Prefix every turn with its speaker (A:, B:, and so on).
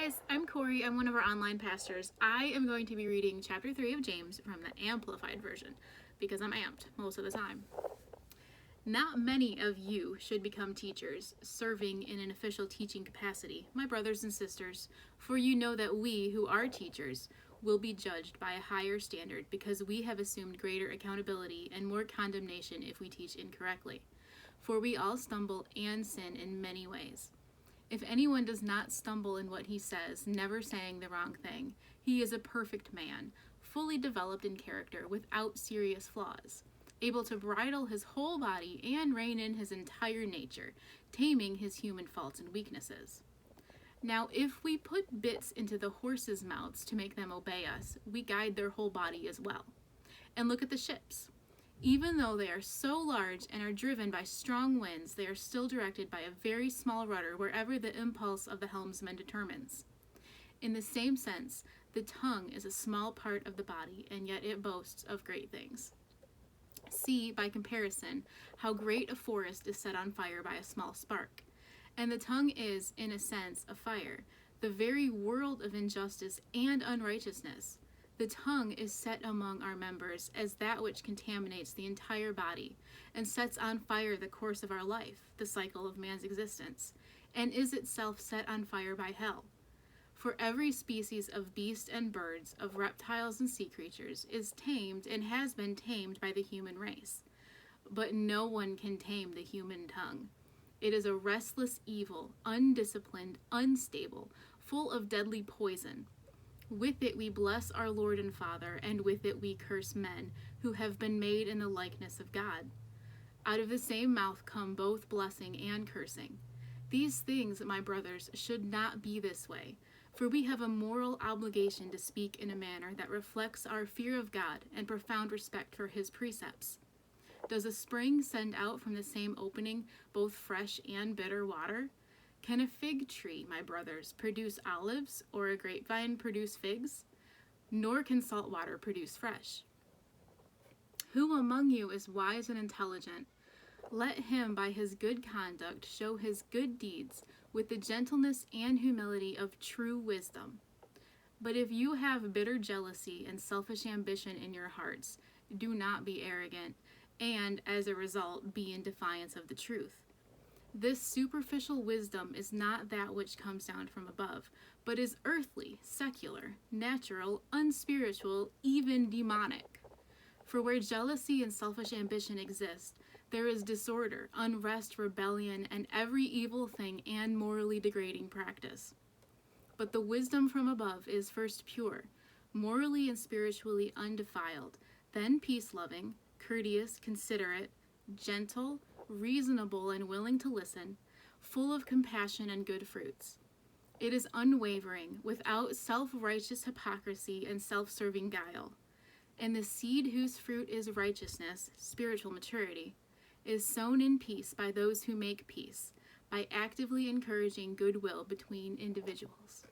A: guys, I'm Kori. I'm one of our online pastors. I am going to be reading chapter 3 of James from the Amplified version because I'm amped most of the time. Not many of you should become teachers, serving in an official teaching capacity, my brothers and sisters, for you know that we, who are teachers, will be judged by a higher standard because we have assumed greater accountability and more condemnation if we teach incorrectly. For we all stumble and sin in many ways. If anyone does not stumble in what he says, never saying the wrong thing, he is a perfect man, fully developed in character, without serious flaws, able to bridle his whole body and rein in his entire nature, taming his human faults and weaknesses. Now, if we put bits into the horses' mouths to make them obey us, we guide their whole body as well. And look at the ships. Even though they are so large and are driven by strong winds, they are still directed by a very small rudder wherever the impulse of the helmsman determines. In the same sense, the tongue is a small part of the body, and yet it boasts of great things. See, by comparison, how great a forest is set on fire by a small spark. And the tongue is, in a sense, a fire, the very world of injustice and unrighteousness. The tongue is set among our members as that which contaminates the entire body and sets on fire the course of our life, the cycle of man's existence, and is itself set on fire by hell. For every species of beast and birds, of reptiles and sea creatures, is tamed and has been tamed by the human race. But no one can tame the human tongue. It is a restless evil, undisciplined, unstable, full of deadly poison. With it we bless our Lord and Father, and with it we curse men, who have been made in the likeness of God. Out of the same mouth come both blessing and cursing. These things, my brothers, should not be this way, for we have a moral obligation to speak in a manner that reflects our fear of God and profound respect for His precepts. Does a spring send out from the same opening both fresh and bitter water? Can a fig tree, my brothers, produce olives, or a grapevine produce figs? Nor can salt water produce fresh. Who among you is wise and intelligent? Let him by his good conduct show his good deeds with the gentleness and humility of true wisdom. But if you have bitter jealousy and selfish ambition in your hearts, do not be arrogant, and, as a result, be in defiance of the truth. This superficial wisdom is not that which comes down from above, but is earthly, secular, natural, unspiritual, even demonic. For where jealousy and selfish ambition exist, there is disorder, unrest, rebellion, and every evil thing and morally degrading practice. But the wisdom from above is first pure, morally and spiritually undefiled, then peace-loving, courteous, considerate, gentle, reasonable, and willing to listen, full of compassion and good fruits. It is unwavering, without self-righteous hypocrisy and self-serving guile. And the seed whose fruit is righteousness, spiritual maturity, is sown in peace by those who make peace, by actively encouraging goodwill between individuals.